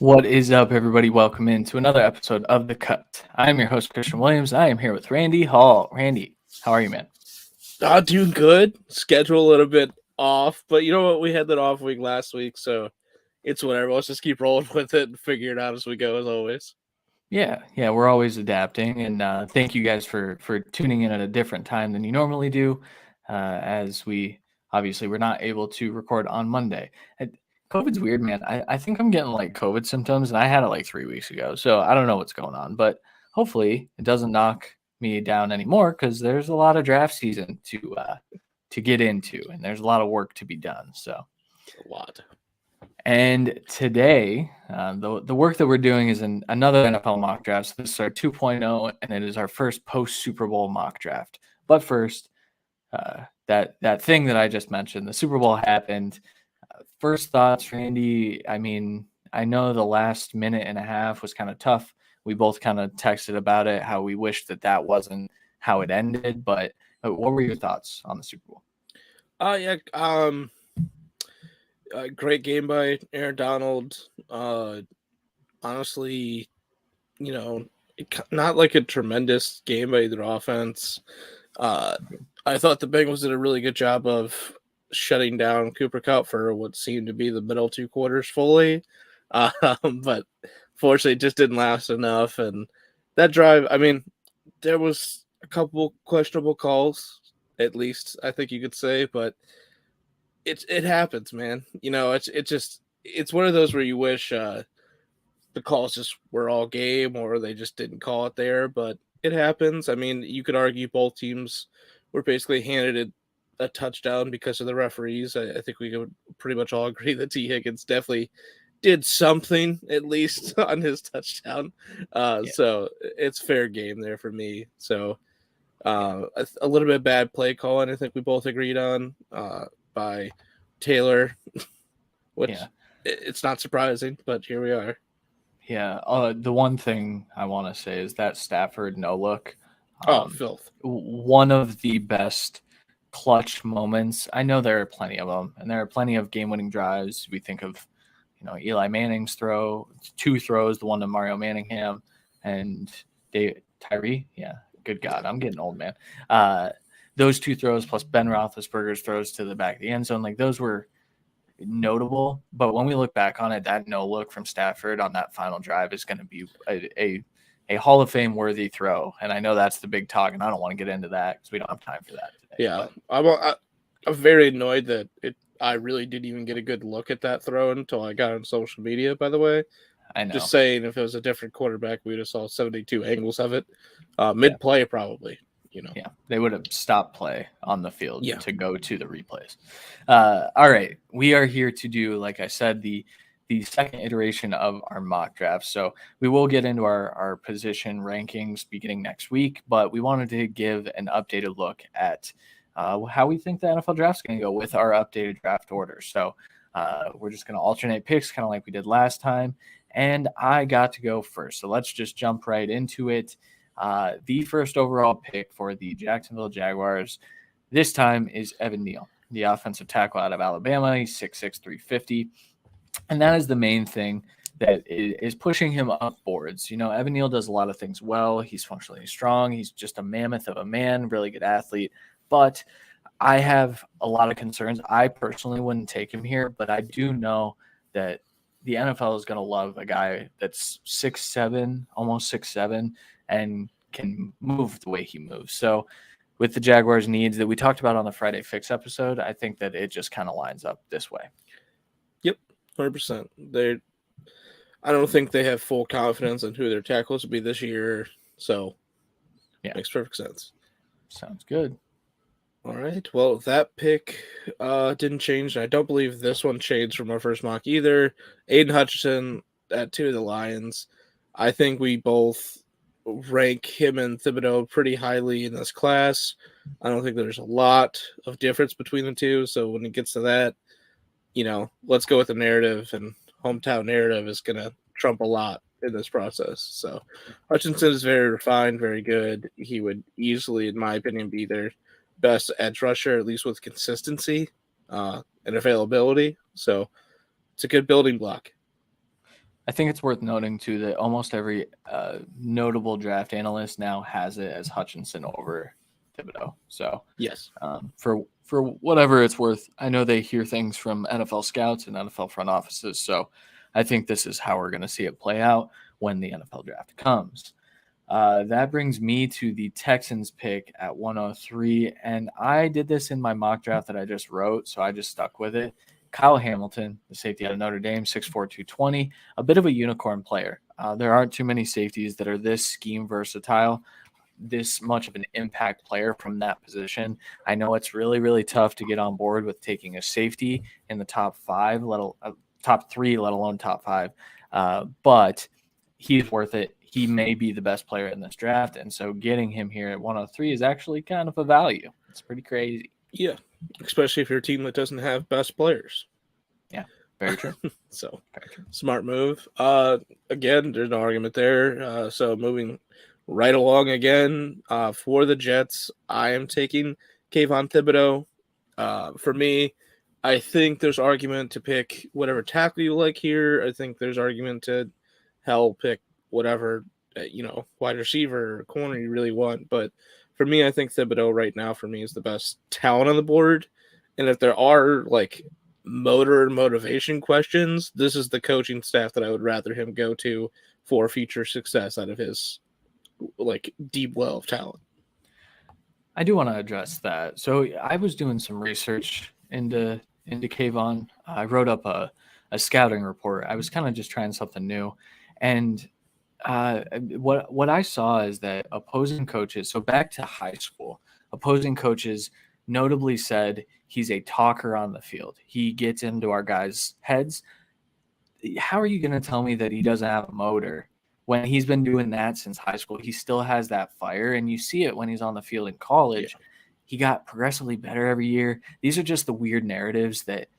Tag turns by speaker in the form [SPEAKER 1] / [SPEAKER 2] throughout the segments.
[SPEAKER 1] What is up, everybody? Welcome into another episode of The Cut. I am your host, Christian Williams. I am here with Randy Hall. Randy, how are you, man?
[SPEAKER 2] Doing good. Schedule a little bit off, but you know what? We had that off week last week, so it's whatever. Let's just keep rolling with it and figure it out as we go, as always.
[SPEAKER 1] Yeah, we're always adapting, and thank you guys for tuning in at a different time than you normally do, as we're not able to record on Monday. COVID's weird, man. I think I'm getting like COVID symptoms, and I had it like 3 weeks ago, so I don't know what's going on, but hopefully it doesn't knock me down anymore because there's a lot of draft season to get into, and there's a lot of work to be done. So
[SPEAKER 2] A lot.
[SPEAKER 1] and today, the work that we're doing is another NFL mock draft. So this is our 2.0, and it is our first post Super Bowl mock draft. But first, that thing that I just mentioned, the Super Bowl happened. First thoughts, Randy. I mean, I know the last minute and a half was kind of tough. We both kind of texted about it, how we wished that wasn't how it ended. But what were your thoughts on the Super Bowl?
[SPEAKER 2] Yeah. Great game by Aaron Donald. Honestly, not like a tremendous game by either offense. I thought the Bengals did a really good job of shutting down Cooper Kupp for what seemed to be the middle two quarters fully. But fortunately, it just didn't last enough. And that drive, I mean, there was a couple questionable calls, at least I think you could say, but it happens, man. It's one of those where you wish the calls just were all game or they just didn't call it there, but it happens. I mean, you could argue both teams were basically handed a touchdown because of the referees. I think we could pretty much all agree that T. Higgins definitely did something at least on his touchdown. So it's fair game there for me. So a little bit of bad play calling, I think we both agreed on by Taylor, which it's not surprising, but here we are.
[SPEAKER 1] Yeah, the one thing I want to say is that Stafford no look.
[SPEAKER 2] Filth.
[SPEAKER 1] One of the best clutch moments. I know there are plenty of them, and there are plenty of game-winning drives. We think of, Eli Manning's two throws, the one to Mario Manningham and Tyree. Yeah, good God, I'm getting old, man. Those two throws plus Ben Roethlisberger's throws to the back of the end zone, like those were notable. But when we look back on it, that no look from Stafford on that final drive is going to be a Hall of Fame worthy throw. And I know that's the big talk, and I don't want to get into that because we don't have time for that today.
[SPEAKER 2] Yeah, I'm very annoyed that I really didn't even get a good look at that throw until I got on social media, by the way.
[SPEAKER 1] I know.
[SPEAKER 2] Just saying, if it was a different quarterback, we would have saw 72 angles of it. Mid-play, probably.
[SPEAKER 1] Yeah, they would have stopped play on the field to go to the replays. All right, we are here to do, like I said, the second iteration of our mock draft. So we will get into our position rankings beginning next week, but we wanted to give an updated look at how we think the NFL draft is going to go with our updated draft order. So we're just going to alternate picks, kind of like we did last time. And I got to go first. So let's just jump right into it. The first overall pick for the Jacksonville Jaguars this time is Evan Neal, the offensive tackle out of Alabama. He's 6'6", 350. And that is the main thing that is pushing him up boards. Evan Neal does a lot of things well. He's functionally strong. He's just a mammoth of a man, really good athlete. But I have a lot of concerns. I personally wouldn't take him here, but I do know that the NFL is going to love a guy that's 6'7", almost 6'7", and can move the way he moves. So with the Jaguars' needs that we talked about on the Friday Fix episode, I think that it just kind of lines up this way.
[SPEAKER 2] Yep, 100%. I don't think they have full confidence in who their tackles will be this year. So makes perfect sense.
[SPEAKER 1] Sounds good.
[SPEAKER 2] All right. Well, that pick didn't change. I don't believe this one changed from our first mock either. Aiden Hutchinson at 2 of the Lions. I think we both rank him and Thibodeau pretty highly in this class. I don't think there's a lot of difference between the two. So when it gets to that, let's go with the narrative, and hometown narrative is going to trump a lot in this process. So Hutchinson is very refined, very good. He would easily, in my opinion, be their best edge rusher, at least with consistency and availability. So it's a good building block.
[SPEAKER 1] I think it's worth noting, too, that almost every notable draft analyst now has it as Hutchinson over Thibodeau. So,
[SPEAKER 2] yes,
[SPEAKER 1] for whatever it's worth, I know they hear things from NFL scouts and NFL front offices. So, I think this is how we're going to see it play out when the NFL draft comes. That brings me to the Texans pick at 103. And I did this in my mock draft that I just wrote, so I just stuck with it. Kyle Hamilton, the safety out of Notre Dame, 6'4", 220, a bit of a unicorn player. There aren't too many safeties that are this scheme versatile, this much of an impact player from that position. I know it's really, really tough to get on board with taking a safety in the top top three, let alone top five. But he's worth it. He may be the best player in this draft. And so getting him here at 103 is actually kind of a value. It's pretty crazy.
[SPEAKER 2] Yeah, especially if you're a team that doesn't have best players.
[SPEAKER 1] Yeah, very true.
[SPEAKER 2] So,
[SPEAKER 1] very true.
[SPEAKER 2] Smart move. Again, there's no argument there. So moving right along again for the Jets, I am taking Kayvon Thibodeau. For me, I think there's argument to pick whatever tackle you like here. I think there's argument to pick whatever, wide receiver or corner you really want. But for me, I think Thibodeau right now for me is the best talent on the board. And if there are like motor and motivation questions, this is the coaching staff that I would rather him go to for future success out of his like deep well of talent.
[SPEAKER 1] I do want to address that. So I was doing some research into Kayvon. I wrote up a scouting report. I was kind of just trying something new. And what I saw is that opposing coaches, so back to high school, opposing coaches notably said he's a talker on the field. He gets into our guys' heads. How are you going to tell me that he doesn't have a motor when he's been doing that since high school? He still has that fire, and you see it when he's on the field in college. Yeah. He got progressively better every year. These are just the weird narratives that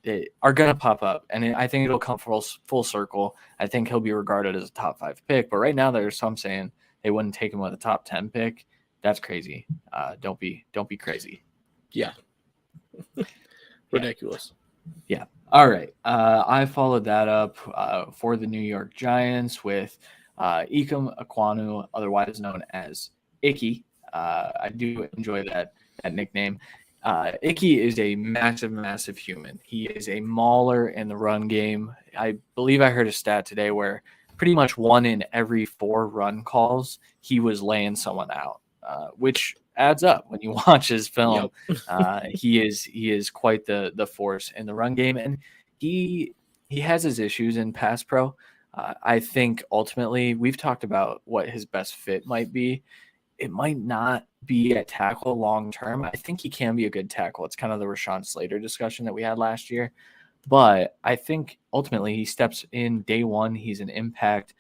[SPEAKER 1] that are going to pop up, and I think it'll come full circle. I think he'll be regarded as a top 5 pick, but right now there's some saying they wouldn't take him with a top 10 pick. That's crazy. Don't be crazy.
[SPEAKER 2] Yeah. Ridiculous.
[SPEAKER 1] Yeah. All right. I followed that up for the New York Giants with Ikem Ekwonu, otherwise known as Icky. I do enjoy that nickname. Icky is a massive human. He is a mauler in the run game. I believe I heard a stat today where pretty much 1 in every 4 run calls, he was laying someone out, which adds up when you watch his film. Yep. He is quite the force in the run game, and he has his issues in pass pro. I think ultimately we've talked about what his best fit might be. It might not be at tackle long term. I think he can be a good tackle. It's kind of the Rashawn Slater discussion that we had last year. But I think ultimately he steps in day one. He's an impact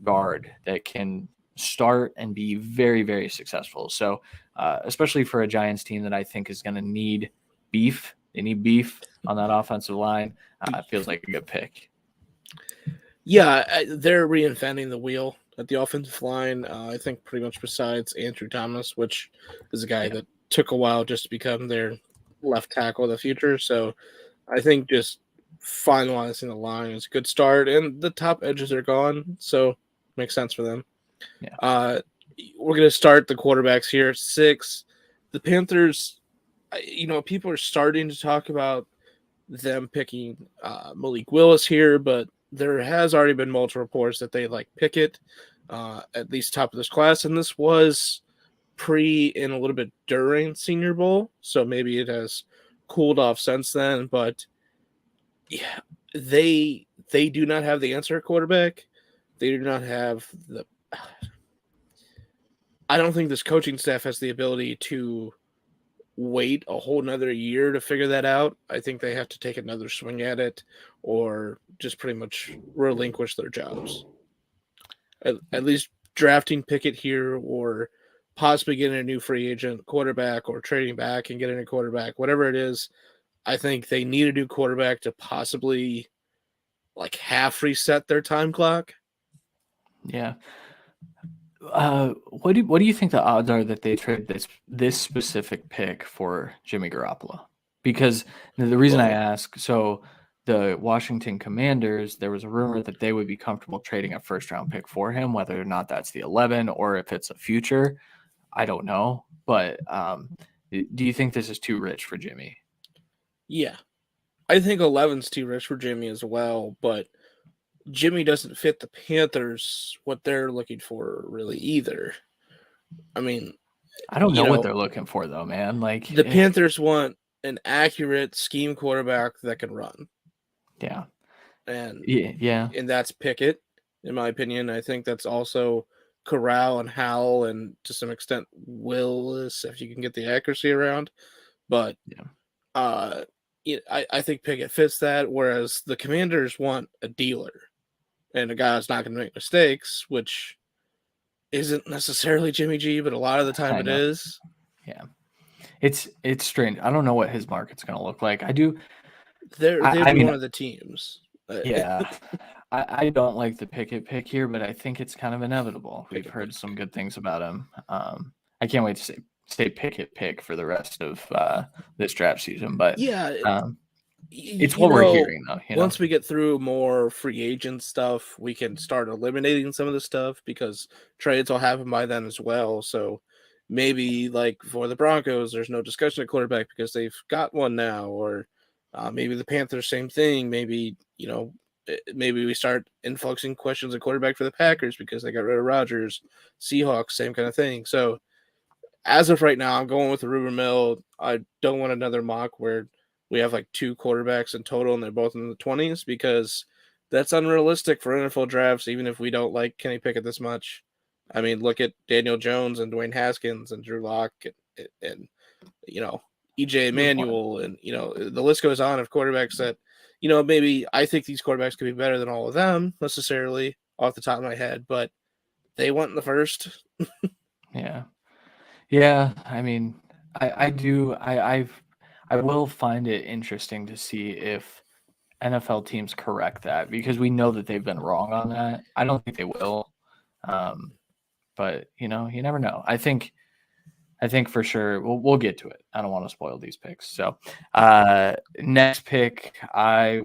[SPEAKER 1] guard that can start and be very, very successful. So especially for a Giants team that I think is going to need beef. They need beef on that offensive line. It feels like a good pick.
[SPEAKER 2] Yeah, they're reinventing the wheel at the offensive line. I think pretty much besides Andrew Thomas, which is a guy that took a while just to become their left tackle of the future. So I think just finalizing the line is a good start, and the top edges are gone, so makes sense for them. Yeah. We're going to start the quarterbacks here. 6. The Panthers, people are starting to talk about them picking Malik Willis here, but there has already been multiple reports that they like Pickett at least top of this class, and this was pre and a little bit during Senior Bowl, so maybe it has cooled off since then. But yeah, they do not have the answer at quarterback. They do not have the. I don't think this coaching staff has the ability to wait a whole nother year to figure that out. I think they have to take another swing at it, or just pretty much relinquish their jobs. At least drafting Pickett here, or possibly getting a new free agent quarterback, or trading back and getting a quarterback, whatever it is. I think they need a new quarterback to possibly like half reset their time clock.
[SPEAKER 1] Yeah. What do you think the odds are that they trade this specific pick for Jimmy Garoppolo? Because the reason I ask, so the Washington Commanders, there was a rumor that they would be comfortable trading a first-round pick for him, whether or not that's the 11 or if it's a future. I don't know. But do you think this is too rich for Jimmy?
[SPEAKER 2] Yeah. I think 11's too rich for Jimmy as well, but Jimmy doesn't fit the Panthers, what they're looking for, really, either. I mean,
[SPEAKER 1] I don't know what they're looking for, though, man. Like
[SPEAKER 2] the Panthers want an accurate scheme quarterback that can run.
[SPEAKER 1] Yeah.
[SPEAKER 2] And
[SPEAKER 1] yeah.
[SPEAKER 2] And that's Pickett, in my opinion. I think that's also Corral and Howell and to some extent Willis, if you can get the accuracy around. But I think Pickett fits that, whereas the Commanders want a dealer and a guy that's not going to make mistakes, which isn't necessarily Jimmy G, but a lot of the time it is.
[SPEAKER 1] Yeah. It's strange. I don't know what his market's going to look like. I do.
[SPEAKER 2] They're one of the teams.
[SPEAKER 1] Yeah. I don't like the Pickett pick here, but I think it's kind of inevitable. We've heard some good things about him. I can't wait to say Pickett pick for the rest of this draft season. But it's what we're hearing, though.
[SPEAKER 2] Once we get through more free agent stuff, we can start eliminating some of the stuff because trades will happen by then as well. So maybe, like for the Broncos, there's no discussion at quarterback because they've got one now, or maybe the Panthers, same thing. Maybe maybe we start influxing questions at quarterback for the Packers because they got rid of Rodgers. Seahawks, same kind of thing. So as of right now, I'm going with the rumor mill. I don't want another mock where we have like 2 quarterbacks in total and they're both in the 20s because that's unrealistic for NFL drafts, even if we don't like Kenny Pickett this much. I mean, look at Daniel Jones and Dwayne Haskins and Drew Lock and EJ Manuel, and the list goes on of quarterbacks that maybe I think these quarterbacks could be better than all of them necessarily off the top of my head, but they went in the first.
[SPEAKER 1] Yeah. I mean, I do. I will find it interesting to see if NFL teams correct that because we know that they've been wrong on that. I don't think they will, but you never know. I think for sure we'll get to it. I don't want to spoil these picks. So next pick, I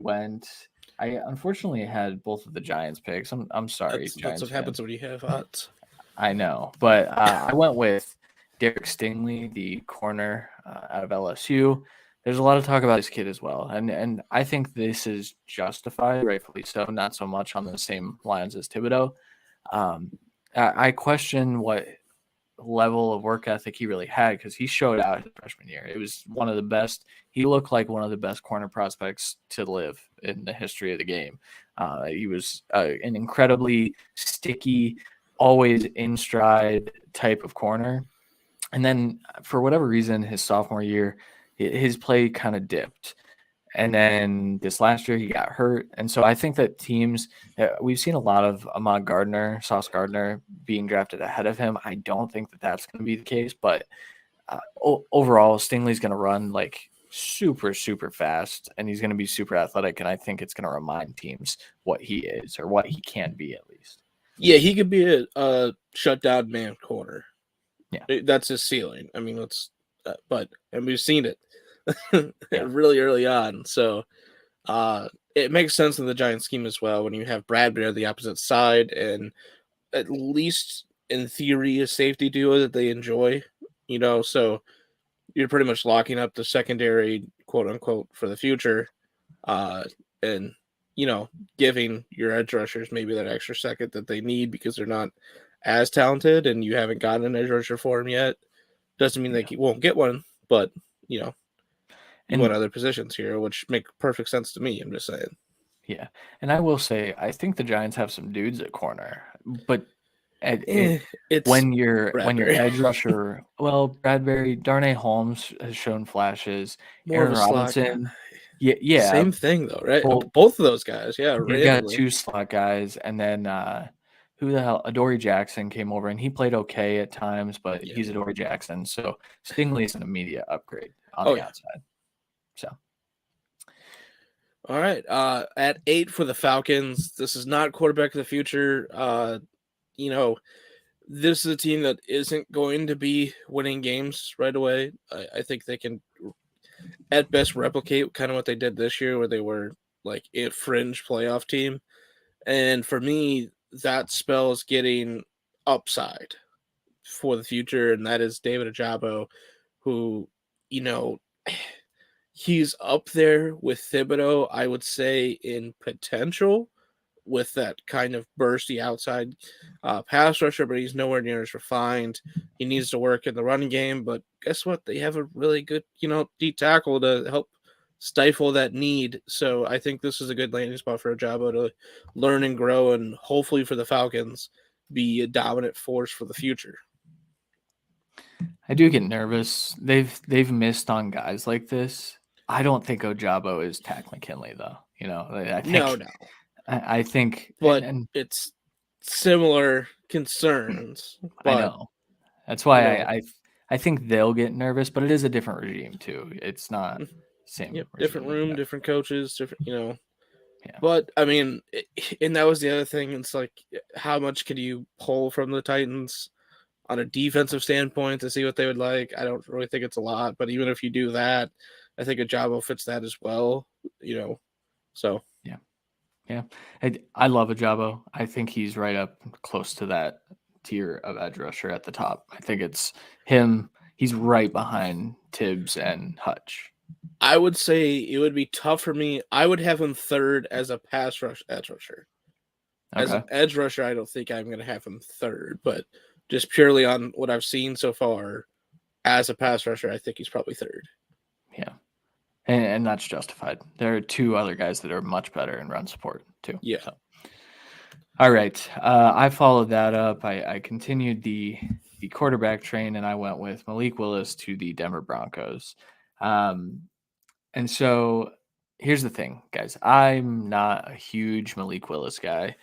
[SPEAKER 1] unfortunately had both of the Giants picks. I'm sorry.
[SPEAKER 2] That's what happens when you have odds.
[SPEAKER 1] I know, but I went with Derek Stingley, the corner out of LSU. There's a lot of talk about this kid as well, and I think this is justified, rightfully so. Not so much on the same lines as Thibodeau. I question what level of work ethic he really had because he showed out his freshman year. It was one of the best. He looked like one of the best corner prospects to live in the history of the game. He was an incredibly sticky, always in stride type of corner. And then for whatever reason, his sophomore year, his play kind of dipped. And then this last year he got hurt. And so I think that teams, we've seen a lot of Sauce Gardner being drafted ahead of him. I don't think that that's going to be the case, but overall Stingley's going to run like super, super fast and he's going to be super athletic. And I think it's going to remind teams what he is or what he can be at least.
[SPEAKER 2] Yeah, he could be a shutdown man corner.
[SPEAKER 1] Yeah,
[SPEAKER 2] that's his ceiling. I mean, and we've seen it really early on. So it makes sense in the Giants scheme as well when you have Bradbury on the opposite side and at least in theory a safety duo that they enjoy. So you're pretty much locking up the secondary, quote unquote, for the future, and giving your edge rushers maybe that extra second that they need because they're not as talented and you haven't gotten an edge rusher for them yet. Doesn't mean they won't get one, but you want other positions here, which make perfect sense to me. I'm just saying.
[SPEAKER 1] Yeah, and I will say I think the Giants have some dudes at corner, but when your edge rusher, well, Bradbury, Darnay Holmes has shown flashes. Aaron Robinson, yeah,
[SPEAKER 2] same thing though, right? Both of those guys, yeah.
[SPEAKER 1] You got 2 slot guys, and then who the hell? Adoree Jackson came over, and he played okay at times, but he's Adoree Jackson, so Stingley's an immediate upgrade on the outside. So,
[SPEAKER 2] all right, at 8 for the Falcons, this is not quarterback of the future. This is a team that isn't going to be winning games right away. I think they can, at best, replicate kind of what they did this year, where they were like a fringe playoff team. And for me, that spells getting upside for the future, and that is David Ajabo, who, he's up there with Thibodeau, I would say, in potential with that kind of bursty outside pass rusher, but he's nowhere near as refined. He needs to work in the running game, but guess what? They have a really good, deep tackle to help stifle that need. So I think this is a good landing spot for Ajabo to learn and grow, and hopefully for the Falcons be a dominant force for the future.
[SPEAKER 1] I do get nervous. They've missed on guys like this. I don't think Ajabo is Tack McKinley though. I think,
[SPEAKER 2] no.
[SPEAKER 1] I think,
[SPEAKER 2] but it's similar concerns. But,
[SPEAKER 1] I know. That's why I think they'll get nervous, but it is a different regime too. It's not same.
[SPEAKER 2] Yep, different room, different coaches, different.
[SPEAKER 1] Yeah.
[SPEAKER 2] But I mean, and that was the other thing. It's like, how much can you pull from the Titans on a defensive standpoint to see what they would like? I don't really think it's a lot, but even if you do that, I think Ajabo fits that as well. So
[SPEAKER 1] yeah. I love Ajabo. I think he's right up close to that tier of edge rusher at the top. I think it's him. He's right behind Tibbs and Hutch.
[SPEAKER 2] I would say it would be tough for me. I would have him third as a pass rush edge rusher. As an edge rusher, I don't think I'm going to have him third, but just purely on what I've seen so far as a pass rusher, I think he's probably third.
[SPEAKER 1] Yeah. And that's justified. There are two other guys that are much better in run support too.
[SPEAKER 2] Yeah.
[SPEAKER 1] So. All right. I followed that up. I continued the quarterback train, and I went with Malik Willis to the Denver Broncos. And so here's the thing, guys. I'm not a huge Malik Willis guy.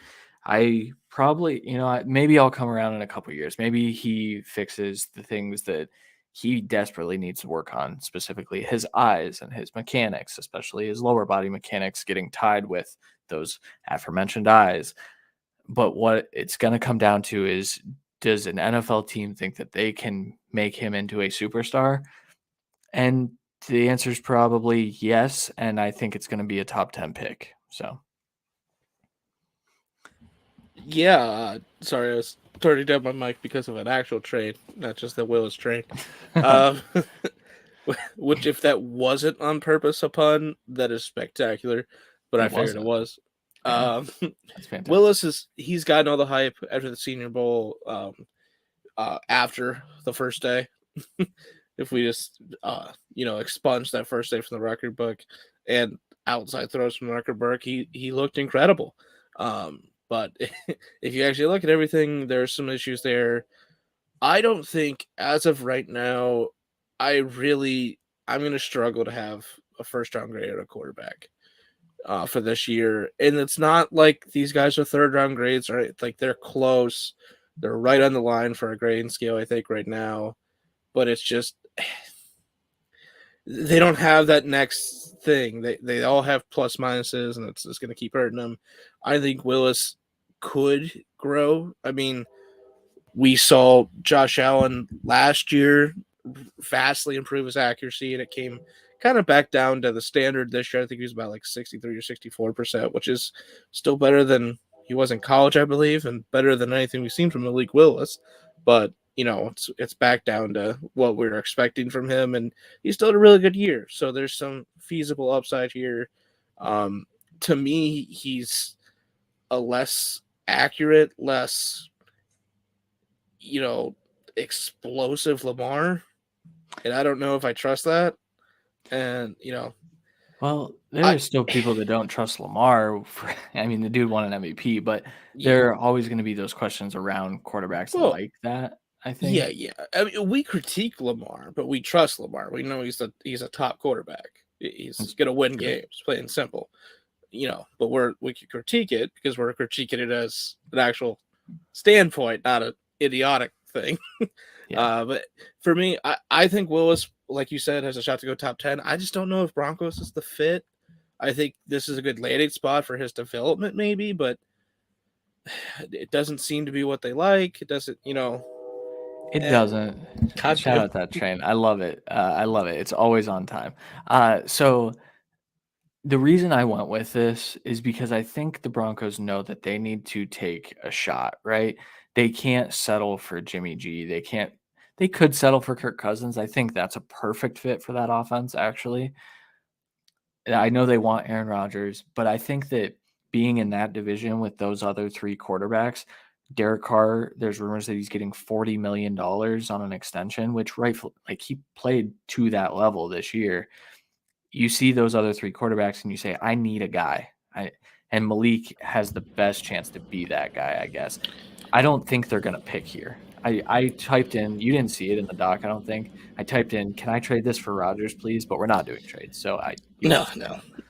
[SPEAKER 1] I probably, maybe I'll come around in a couple of years. Maybe he fixes the things that he desperately needs to work on, specifically his eyes and his mechanics, especially his lower body mechanics getting tied with those aforementioned eyes. But what it's going to come down to is, does an NFL team think that they can make him into a superstar? And the answer is probably yes, and I think it's going to be a top 10 pick. So,
[SPEAKER 2] yeah. Sorry, I was turning down my mic because of an actual trade, not just the Willis trade. Which, if that wasn't on purpose a pun, that is spectacular. But I figured it was.
[SPEAKER 1] Yeah. That's fantastic.
[SPEAKER 2] Willis he's gotten all the hype after the Senior Bowl. After the first day. If we just, expunge that first day from the record book and outside throws from the record book, he looked incredible. But if you actually look at everything, there's some issues there. I don't think, as of right now, I'm going to struggle to have a first-round grade at a quarterback for this year. And it's not like these guys are third-round grades, right? Like, they're close. They're right on the line for a grading scale, I think, right now. But it's just, they don't have that next thing. They all have plus minuses, and it's just going to keep hurting them. I think Willis could grow. I mean, we saw Josh Allen last year vastly improve his accuracy, and it came kind of back down to the standard this year. I think he was about like 63 or 64%, which is still better than he was in college, I believe, and better than anything we've seen from Malik Willis. But it's back down to what we were expecting from him, and he still had a really good year. So there's some feasible upside here. To me, he's a less accurate, less, explosive Lamar, and I don't know if I trust that. And
[SPEAKER 1] well, there are still people that don't trust Lamar. The dude won an MVP, but there are always going to be those questions around quarterbacks like that. I think.
[SPEAKER 2] Yeah. I mean, we critique Lamar, but we trust Lamar. We know he's a top quarterback. He's going to win games, plain and simple. But we can critique it because we're critiquing it as an actual standpoint, not an idiotic thing. But for me, I think Willis, like you said, has a shot to go top 10. I just don't know if Broncos is the fit. I think this is a good landing spot for his development, maybe, but it doesn't seem to be what they like. It doesn't,
[SPEAKER 1] It doesn't. Shout out that train. I love it. It's always on time. So The reason I went with this is because I think the Broncos know that they need to take a shot, right? They can't settle for Jimmy G. They could settle for Kirk Cousins. I think that's a perfect fit for that offense, actually. I know they want Aaron Rodgers, but I think that being in that division with those other three quarterbacks, Derek Carr, there's rumors that he's getting $40 million on an extension, which he played to that level this year. You see those other three quarterbacks and you say, I need a guy. And Malik has the best chance to be that guy, I guess. I don't think they're going to pick here. I typed in, you didn't see it in the doc, I don't think. I typed in, can I trade this for Rodgers, please? But we're not doing trades. So
[SPEAKER 2] No.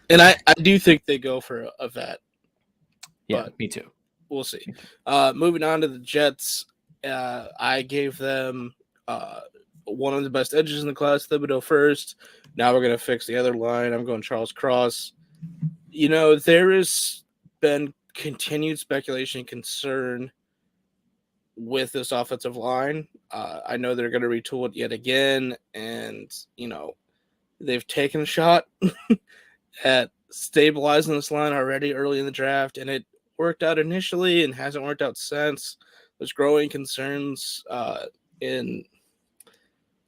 [SPEAKER 2] And I do think they go for a vet.
[SPEAKER 1] Yeah, me too.
[SPEAKER 2] We'll see. Moving on to the Jets, I gave them one of the best edges in the class, Thibodeau first. Now we're going to fix the other line. I'm going Charles Cross. There has been continued speculation and concern with this offensive line. I know they're going to retool it yet again, and, they've taken a shot at stabilizing this line already early in the draft, and it worked out initially and hasn't worked out since. There's growing concerns, and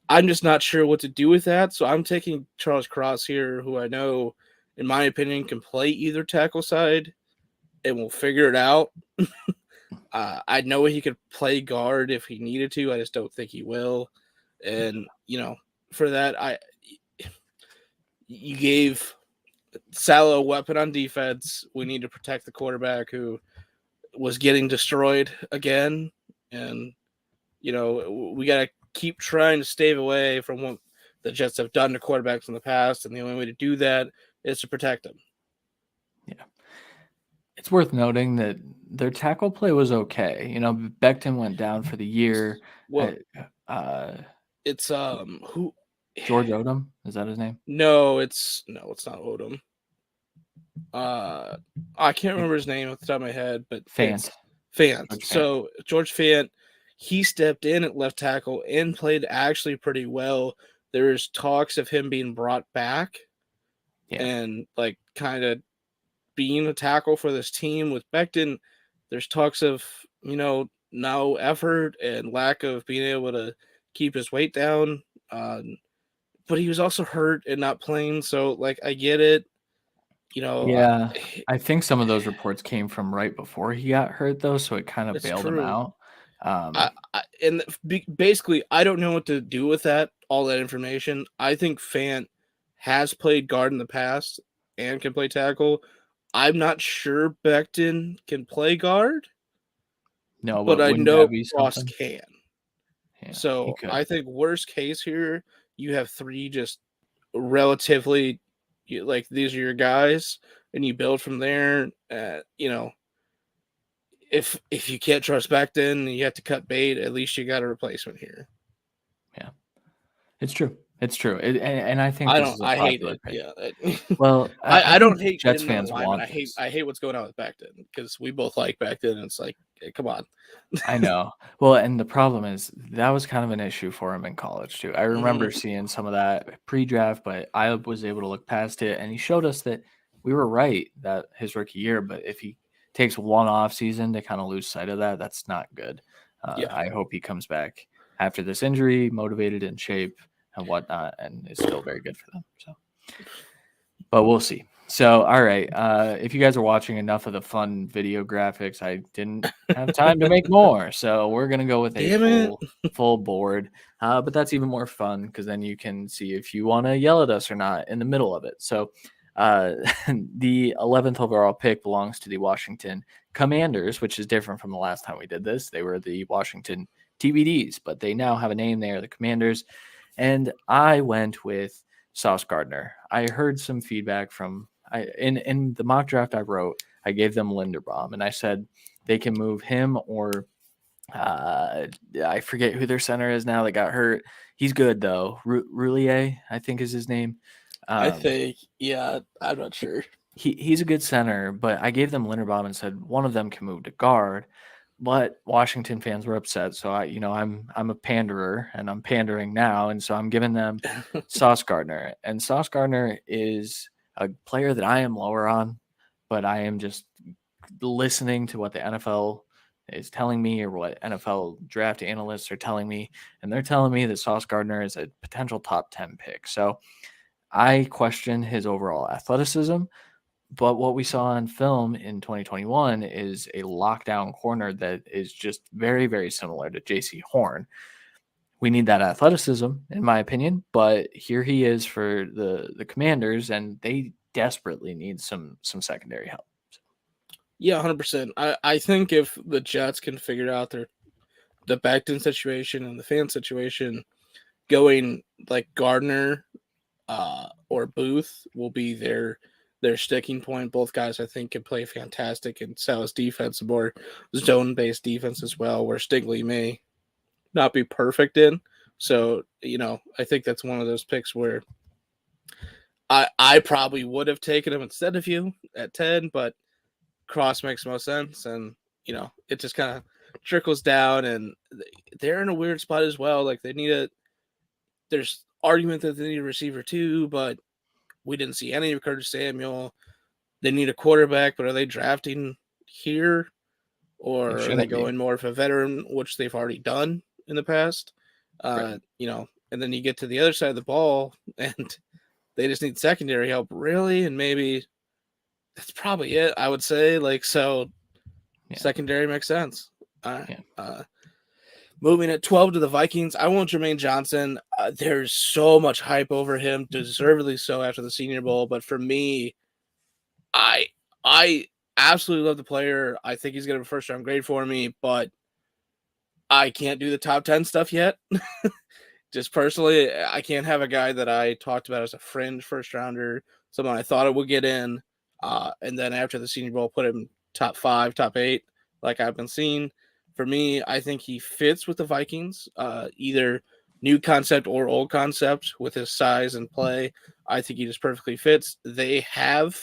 [SPEAKER 2] I'm just not sure what to do with that. So I'm taking Charles Cross here, who I know, in my opinion, can play either tackle side, and we'll figure it out. I know he could play guard if he needed to. I just don't think he will. And, for that, you gave Salah a weapon on defense. We need to protect the quarterback who was getting destroyed again. And, we got to keep trying to stay away from what the Jets have done to quarterbacks in the past. And the only way to do that is to protect them.
[SPEAKER 1] Yeah. It's worth noting that their tackle play was okay. Becton went down for the year.
[SPEAKER 2] Well, it's who?
[SPEAKER 1] George Odom, is that his name?
[SPEAKER 2] No, it's not Odom. I can't remember his name off the top of my head, but
[SPEAKER 1] Fant.
[SPEAKER 2] So George Fant, he stepped in at left tackle and played actually pretty well. There's talks of him being brought back and kind of being a tackle for this team with Becton. There's talks of, no effort and lack of being able to keep his weight down. But he was also hurt and not playing. So I get it.
[SPEAKER 1] Yeah, I think some of those reports came from right before he got hurt, though. So it kind of bailed him out.
[SPEAKER 2] Basically, I don't know what to do with all that information. I think Fant has played guard in the past and can play tackle. I'm not sure Becton can play guard.
[SPEAKER 1] No,
[SPEAKER 2] but I know Cross can.
[SPEAKER 1] Yeah,
[SPEAKER 2] so I think worst case here, you have three just relatively these are your guys, and you build from there. If you can't trust Becton and you have to cut bait, at least you got a replacement here.
[SPEAKER 1] Yeah, it's true. It's true. And I think
[SPEAKER 2] I hate it.
[SPEAKER 1] Pick.
[SPEAKER 2] Yeah.
[SPEAKER 1] Well,
[SPEAKER 2] I don't hate
[SPEAKER 1] Jets fans want.
[SPEAKER 2] I hate what's going on with Becton because we both like Becton, and it's come on.
[SPEAKER 1] I know. Well, and the problem is that was kind of an issue for him in college too. I remember seeing some of that pre-draft, but I was able to look past it, and he showed us that we were right that his rookie year. But if he takes one off season to kind of lose sight of that, that's not good. I hope he comes back after this injury, motivated, in shape, and whatnot, and is still very good for them. So, but we'll see. So, all right. If you guys are watching enough of the fun video graphics, I didn't have time to make more. So we're going to go with a full board. But that's even more fun because then you can see if you want to yell at us or not in the middle of it. So the 11th overall pick belongs to the Washington Commanders, which is different from the last time we did this. They were the Washington TBDs, but they now have a name. They are the Commanders. And I went with Sauce Gardner. I heard some feedback from in the mock draft I wrote. I gave them Linderbaum, and I said they can move him or I forget who their center is now that got hurt. He's good though. Roulier, I think is his name.
[SPEAKER 2] I think, yeah, I'm not sure.
[SPEAKER 1] He's a good center, but I gave them Linderbaum and said one of them can move to guard. But Washington fans were upset, so I'm a panderer, and I'm pandering now, and so I'm giving them Sauce Gardner. And Sauce Gardner is a player that I am lower on, but I am just listening to what the NFL is telling me or what NFL draft analysts are telling me, and they're telling me that Sauce Gardner is a potential top 10 pick. So I question his overall athleticism, but what we saw on film in 2021 is a lockdown corner that is just very, very similar to JC Horn. We need that athleticism, in my opinion, but here he is for the Commanders, and they desperately need some secondary help.
[SPEAKER 2] Yeah, 100%. I think if the Jets can figure out the Becton situation and the fan situation, going like Gardner or Booth will be their sticking point. Both guys, I think, can play fantastic and Sal's defense, more zone-based defense as well, where Stigley may not be perfect in. So, I think that's one of those picks where I probably would have taken him instead of you at 10, but Cross makes most sense. And, it just kind of trickles down, and they're in a weird spot as well. Like, there's argument that they need a receiver too, but we didn't see any of Curtis Samuel. They need a quarterback, but are they drafting here, or are they going more of a veteran, which they've already done in the past? Right. And then you get to the other side of the ball, and they just need secondary help, really, and maybe that's probably it. I would say, secondary makes sense. Moving at 12 to the Vikings, I want Jermaine Johnson. There's so much hype over him, deservedly so after the Senior Bowl. But for me, I absolutely love the player. I think he's going to have a first-round grade for me, but I can't do the top 10 stuff yet. Just personally, I can't have a guy that I talked about as a fringe first-rounder, someone I thought it would get in, and then after the Senior Bowl, put him top 5, top 8, like I've been seeing. For me, I think he fits with the Vikings, either new concept or old concept with his size and play. I think he just perfectly fits. They have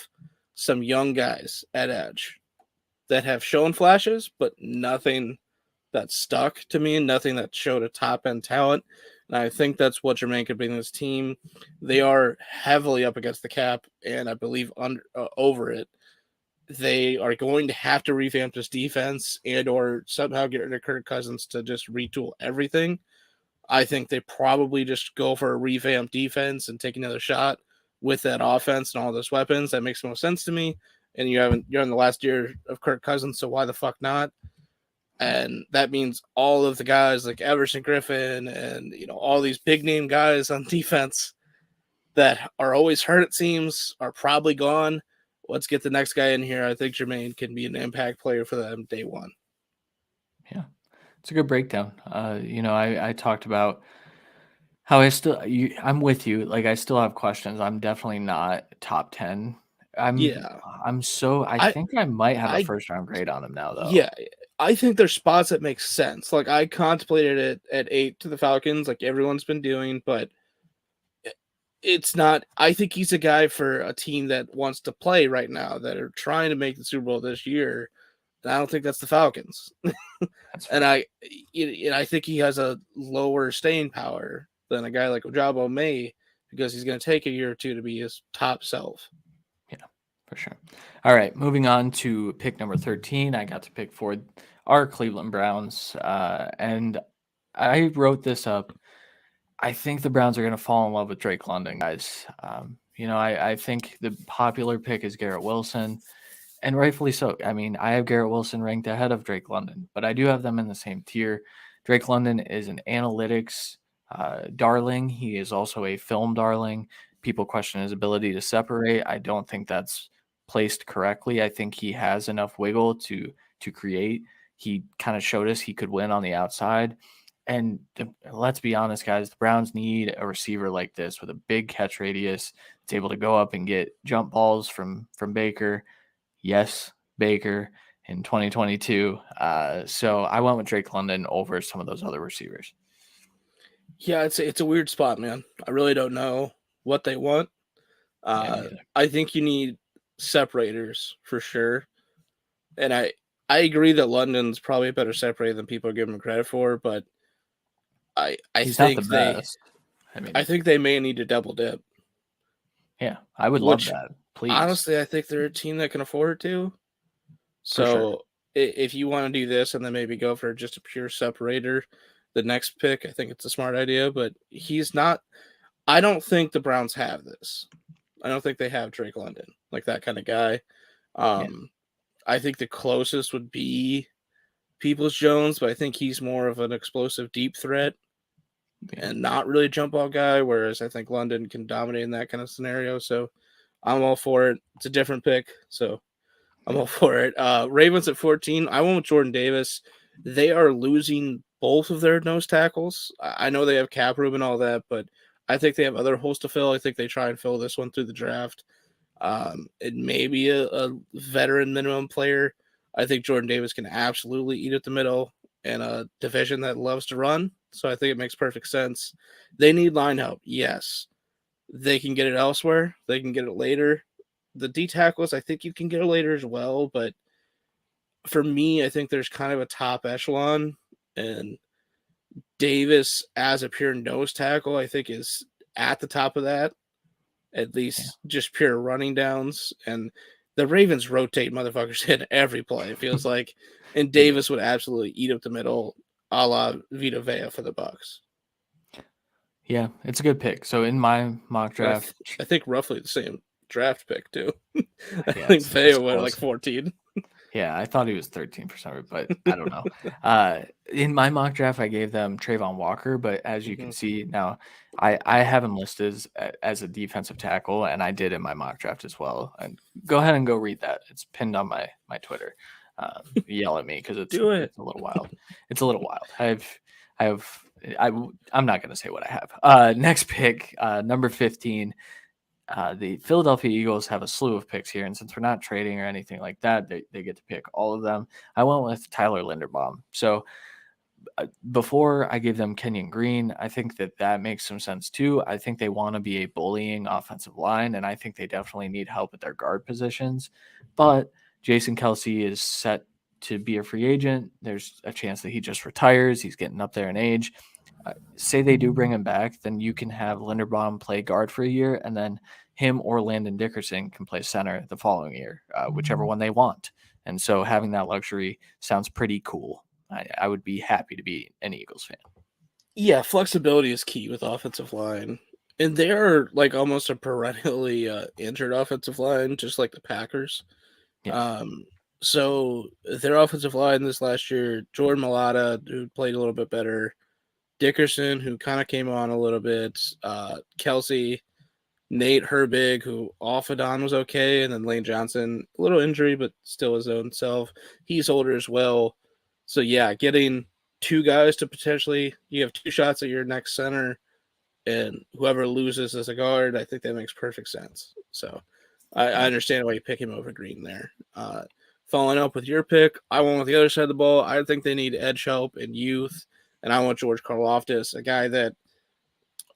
[SPEAKER 2] some young guys at edge that have shown flashes, but nothing that stuck to me, nothing that showed a top-end talent. And I think that's what Jermaine could bring to this team. They are heavily up against the cap, and I believe over it. They are going to have to revamp this defense and or somehow get rid of Kirk Cousins to just retool everything. I think they probably just go for a revamped defense and take another shot with that offense and all those weapons. That makes most sense to me. And you're in the last year of Kirk Cousins, so why the fuck not? And that means all of the guys like Everson Griffin and all these big name guys on defense that are always hurt, it seems, are probably gone. Let's get the next guy in here. I think Jermaine can be an impact player for them day one.
[SPEAKER 1] Yeah, it's a good breakdown. I talked about how I'm with you. Like, I still have questions. I'm definitely not top 10. I think I might have a first round grade on him now, though.
[SPEAKER 2] Yeah, I think there's spots that make sense. Like, I contemplated it at 8 to the Falcons, like everyone's been doing, but it's not. I think he's a guy for a team that wants to play right now, that are trying to make the Super Bowl this year. And I don't think that's the Falcons. And I think he has a lower staying power than a guy like Ajabo may, because he's going to take a year or two to be his top self.
[SPEAKER 1] Yeah, for sure. All right, moving on to pick number 13. I got to pick for our Cleveland Browns, and I wrote this up. I think the Browns are going to fall in love with Drake London, guys. I think the popular pick is Garrett Wilson, and rightfully so. I mean, I have Garrett Wilson ranked ahead of Drake London, but I do have them in the same tier. Drake London is an analytics darling. He is also a film darling. People question his ability to separate. I don't think that's placed correctly. I think he has enough wiggle to create. He kind of showed us he could win on the outside. And let's be honest, guys, the Browns need a receiver like this with a big catch radius. It's able to go up and get jump balls from Baker. Yes, Baker in 2022. So I went with Drake London over some of those other receivers.
[SPEAKER 2] Yeah, it's a weird spot, man. I really don't know what they want. I think you need separators for sure. And I agree that London's probably a better separator than people are giving him credit for, but I think I think they may need to double dip.
[SPEAKER 1] Yeah, I would love that. please.
[SPEAKER 2] Honestly, I think they're a team that can afford to. So
[SPEAKER 1] sure.
[SPEAKER 2] If you want to do this and then maybe go for just a pure separator, the next pick, I think it's a smart idea. But he's not. I don't think the Browns have this. I don't think they have Drake London, like that kind of guy. I think the closest would be Peoples-Jones, but I think he's more of an explosive deep threat and not really a jump ball guy, whereas I think London can dominate in that kind of scenario. So I'm all for it. It's a different pick, so I'm all for it. Ravens at 14. I went with Jordan Davis. They are losing both of their nose tackles. I know they have cap room and all that, but I think they have other holes to fill. I think they try and fill this one through the draft. It may be a veteran minimum player. I think Jordan Davis can absolutely eat at the middle in a division that loves to run. So I think it makes perfect sense. They need line help. Yes. They can get it elsewhere. They can get it later. The D tackles, I think you can get it later as well. But for me, I think there's kind of a top echelon. And Davis as a pure nose tackle, I think is at the top of that. At least just pure running downs. And the Ravens rotate motherfuckers in every play, it feels like. And Davis would absolutely eat up the middle, a la Vita Vea for the Bucs.
[SPEAKER 1] Yeah, it's a good pick. So in my mock draft,
[SPEAKER 2] I think roughly the same draft pick too. I think Vea went like 14.
[SPEAKER 1] Yeah, I thought he was 13%, but I don't know. In my mock draft, I gave them Trayvon Walker, but as you can see now, I have him listed as a defensive tackle, and I did in my mock draft as well. And go ahead and go read that. It's pinned on my Twitter. Yell at me because it's a little wild. It's a little wild. I'm not going to say what I have. Next pick, number 15. The Philadelphia Eagles have a slew of picks here, and since we're not trading or anything like that, they get to pick all of them. I went with Tyler Linderbaum. So before I gave them Kenyon Green, I think that makes some sense too. I think they want to be a bullying offensive line, and I think they definitely need help at their guard positions. But Jason Kelce is set to be a free agent. There's a chance that he just retires. He's getting up there in age. Say they do bring him back, then you can have Linderbaum play guard for a year, and then him or Landon Dickerson can play center the following year, whichever one they want. And so having that luxury sounds pretty cool. I would be happy to be an Eagles fan.
[SPEAKER 2] Yeah, flexibility is key with offensive line. And they're like almost a perennially injured offensive line, just like the Packers. Yeah. So their offensive line this last year, Jordan Mailata, who played a little bit better, Dickerson, who kind of came on a little bit, Kelce, Nate Herbig, who off and on was okay, and then Lane Johnson, a little injury, but still his own self. He's older as well. So, yeah, getting two guys to potentially – you have two shots at your next center, and whoever loses as a guard, I think that makes perfect sense. So, I understand why you pick him over Green there. Following up with your pick, I went with the other side of the ball. I think they need edge help and youth, and I want George Karlaftis, a guy that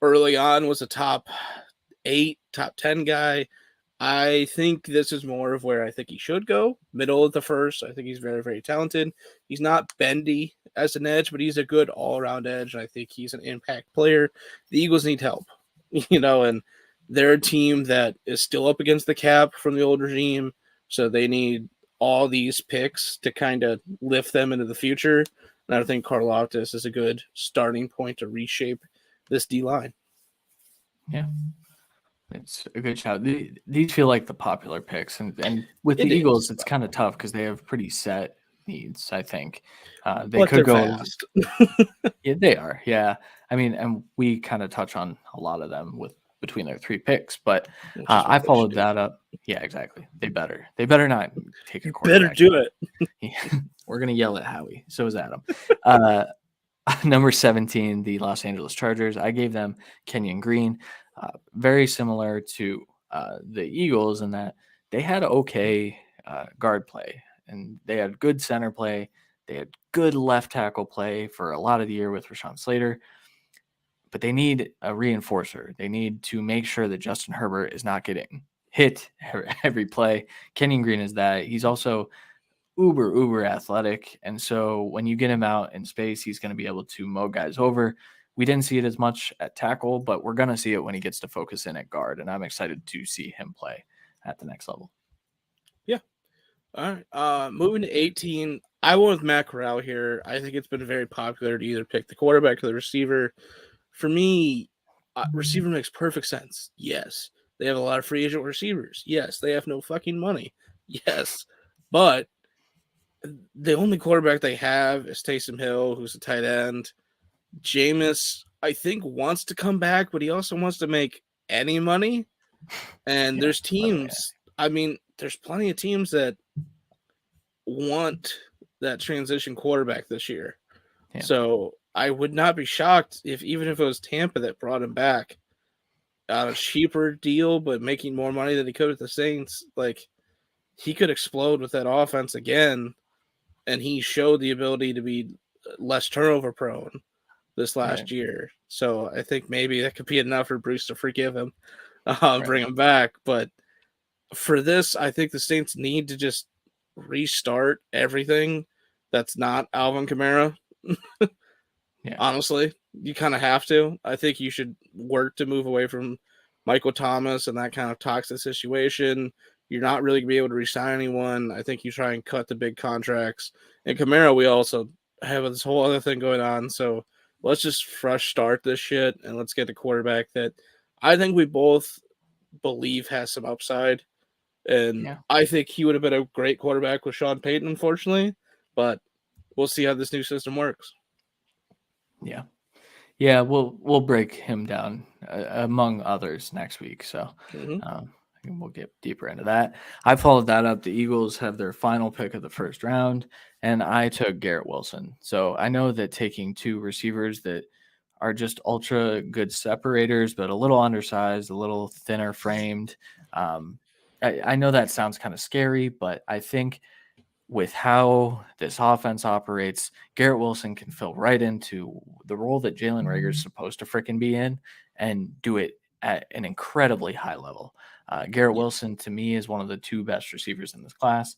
[SPEAKER 2] early on was a top 8, top 10 guy. I think this is more of where I think he should go, middle of the first. I think he's very, very talented. He's not bendy as an edge, but he's a good all-around edge. I think he's an impact player. The Eagles need help, and they're a team that is still up against the cap from the old regime, so they need all these picks to kind of lift them into the future. And I think Karlaftis is a good starting point to reshape this D-line.
[SPEAKER 1] Yeah. It's a good shout. These feel like the popular picks, and with the Eagles, it's kind of tough because they have pretty set needs. I think they could go
[SPEAKER 2] fast.
[SPEAKER 1] Yeah, they are. Yeah, I mean, and we kind of touch on a lot of them between their 3 picks, but I followed that up. Yeah, exactly. They better not take a quarterback.
[SPEAKER 2] Better do it.
[SPEAKER 1] Yeah, we're gonna yell at Howie. So is Adam. Number 17, the Los Angeles Chargers. I gave them Kenyon Green. Very similar to the Eagles in that they had okay guard play, and they had good center play. They had good left tackle play for a lot of the year with Rashawn Slater, but they need a reinforcer. They need to make sure that Justin Herbert is not getting hit every play. Kenyon Green is that. He's also uber athletic, and so when you get him out in space, he's going to be able to mow guys over. We didn't see it as much at tackle, but we're going to see it when he gets to focus in at guard, and I'm excited to see him play. at the next level.
[SPEAKER 2] Yeah. All right. Moving to 18, I went with Matt Corral here. I think it's been very popular to either pick the quarterback or the receiver. For me, receiver makes perfect sense. Yes. They have a lot of free agent receivers. Yes. They have no fucking money. Yes. But the only quarterback they have is Taysom Hill, who's a tight end. Jameis, I think, wants to come back, but he also wants to make any money. And there's teams, there's plenty of teams that want that transition quarterback this year. Yeah. So I would not be shocked even if it was Tampa that brought him back on a cheaper deal, but making more money than he could with the Saints. Like, he could explode with that offense again, and he showed the ability to be less turnover prone this last year. So I think maybe that could be enough for Bruce to forgive him, bring him back. But for this, I think the Saints need to just restart everything that's not Alvin Kamara. Honestly, you kind of have to. I think you should work to move away from Michael Thomas and that kind of toxic situation. You're not really going to be able to re-sign anyone. I think you try and cut the big contracts. And Kamara, we also have this whole other thing going on. So let's just fresh start this shit, and let's get a quarterback that I think we both believe has some upside. And I think he would have been a great quarterback with Sean Payton, unfortunately. But we'll see how this new system works.
[SPEAKER 1] Yeah, we'll break him down among others next week. So we'll get deeper into that. I followed that up. The Eagles have their final pick of the first round, and I took Garrett Wilson. So I know that taking two receivers that are just ultra good separators, but a little undersized, a little thinner framed. I know that sounds kind of scary, but I think with how this offense operates, Garrett Wilson can fill right into the role that Jalen Reagor is supposed to freaking be in and do it at an incredibly high level. Garrett Wilson, to me, is one of the two best receivers in this class.